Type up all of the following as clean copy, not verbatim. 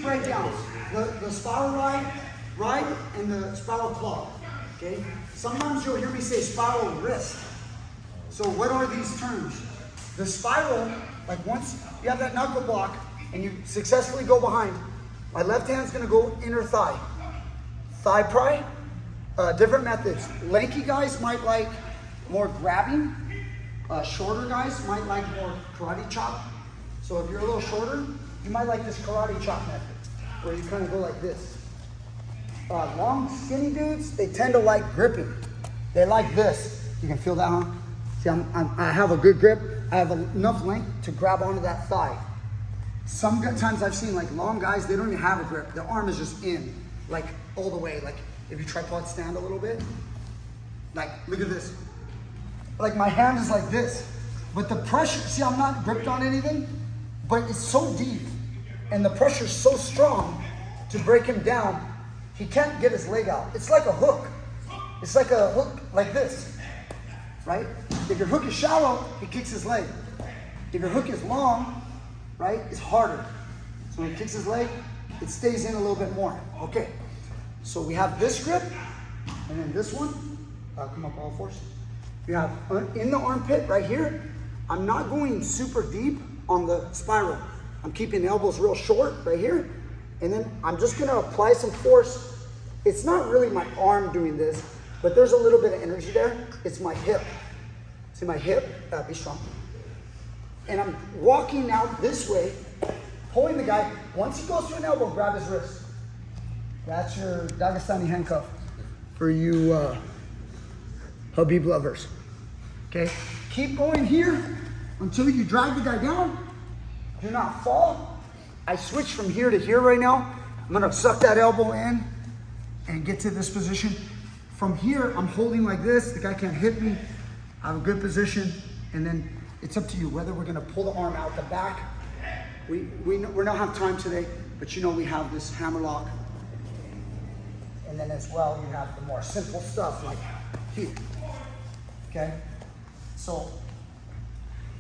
write down the spiral ride, and the spiral claw. Okay? Sometimes you'll hear me say spiral wrist. So what are these terms? The spiral, like once you have that knuckle block and you successfully go behind, my left hand's gonna go inner thigh. Thigh pry, different methods. Lanky guys might like more grabbing. Shorter guys might like more karate chop. So if you're a little shorter, you might like this karate chop method, where you kind of go like this. Long, skinny dudes, they tend to like gripping. They like this. You can feel that, huh? See, I have a good grip. I have enough length to grab onto that thigh. Sometimes I've seen like long guys, they don't even have a grip. Their arm is just in, like all the way. Like if you tripod stand a little bit, like look at this. Like my hand is like this. But the pressure, see, I'm not gripped on anything, but it's so deep and the pressure is so strong to break him down, he can't get his leg out. It's like a hook. It's like a hook like this, right? If your hook is shallow, he kicks his leg. If your hook is long, right, it's harder. So when he kicks his leg, it stays in a little bit more. Okay, so we have this grip, and then this one, come up all fours. You have in the armpit right here, I'm not going super deep on the spiral. I'm keeping the elbows real short right here, and then I'm just gonna apply some force. It's not really my arm doing this, but there's a little bit of energy there. It's my hip. See my hip? Be strong. And I'm walking out this way, pulling the guy. Once he goes to an elbow, grab his wrist. That's your Dagestani handcuff for you Habib lovers. Okay? Keep going here until you drag the guy down. Do not fall. I switch from here to here right now. I'm gonna suck that elbow in and get to this position. From here, I'm holding like this. The guy can't hit me. I have a good position, and then it's up to you whether we're gonna pull the arm out the back. We don't have time today, but you know we have this hammer lock. And then as well, you have the more simple stuff like here, okay? So,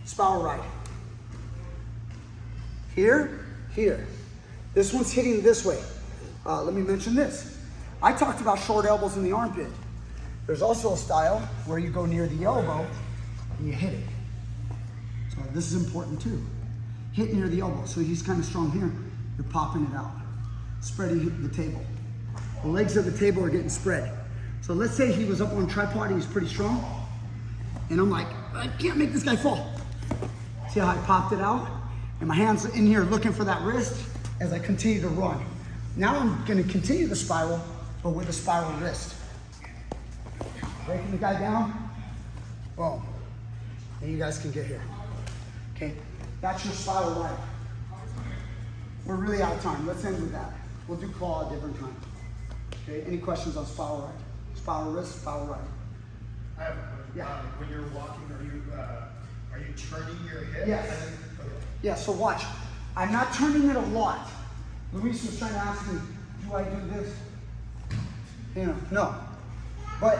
spiral ride. Here, here. This one's hitting this way. Let me mention this. I talked about short elbows in the armpit. There's also a style where you go near the elbow and you hit it. So this is important too. Hit near the elbow. So he's kind of strong here. You're popping it out. Spreading the table. The legs of the table are getting spread. So let's say he was up on tripod and he's pretty strong. And I'm like, I can't make this guy fall. See how I popped it out? And my hand's in here looking for that wrist as I continue to run. Now I'm gonna continue the spiral, but with a spiral wrist. Breaking the guy down, boom. And you guys can get here. Okay, that's your spiral ride. We're really out of time. Let's end with that. We'll do claw a different time. Okay, any questions on spiral ride? Spiral wrist, spiral ride. I have a question. Yeah. When you're walking, are you turning your hip? Yes. Yeah, so watch. I'm not turning it a lot. Luis was trying to ask me, do I do this? You know, no. But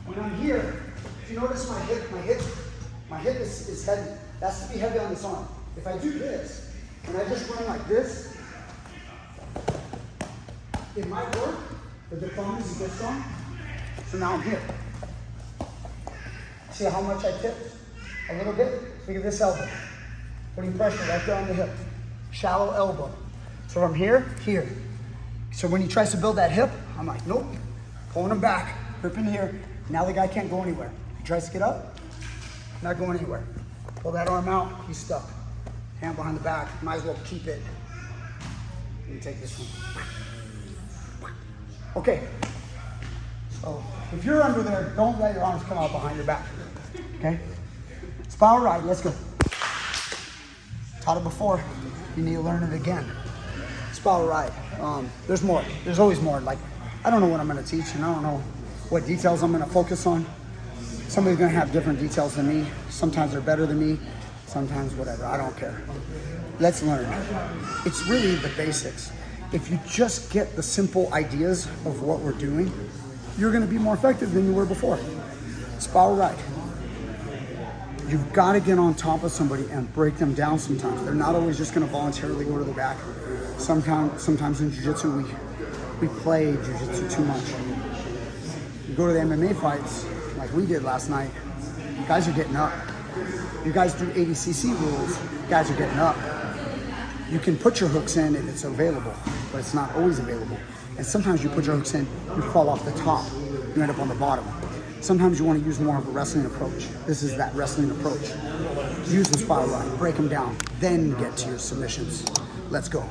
when I'm here, if you notice my hip is heavy. That's to be heavy on this arm. If I do this, and I just run like this, it might work, but the problem is it gets strong. So now I'm here. See how much I tipped? A little bit? Look at this elbow. Putting pressure right there on the hip. Shallow elbow. So from here, here. So when he tries to build that hip, I'm like, nope. Pulling him back, gripping here. Now the guy can't go anywhere. He tries to get up, not going anywhere. Pull that arm out, he's stuck. Hand behind the back, might as well keep it. Let me take this one. Okay. So if you're under there, don't let your arms come out behind your back. Okay? Spiral ride, let's go. Taught it before, you need to learn it again. Spiral ride. There's more. There's always more. Like, I don't know what I'm going to teach, and I don't know what details I'm going to focus on. Somebody's going to have different details than me. Sometimes they're better than me. Sometimes whatever. I don't care. Let's learn. It's really the basics. If you just get the simple ideas of what we're doing, you're going to be more effective than you were before. Spiral ride. You've got to get on top of somebody and break them down sometimes. They're not always just going to voluntarily go to the back. Sometimes in jiu-jitsu, we play jiu-jitsu too much. You go to the MMA fights, like we did last night, you guys are getting up. You guys do 80cc rules, guys are getting up. You can put your hooks in if it's available, but it's not always available. And sometimes you put your hooks in, you fall off the top, you end up on the bottom. Sometimes you want to use more of a wrestling approach. This is that wrestling approach. Use the spiral ride, break them down, then get to your submissions. Let's go.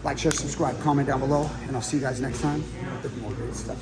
Like, share, subscribe, comment down below, and I'll see you guys next time with more great stuff.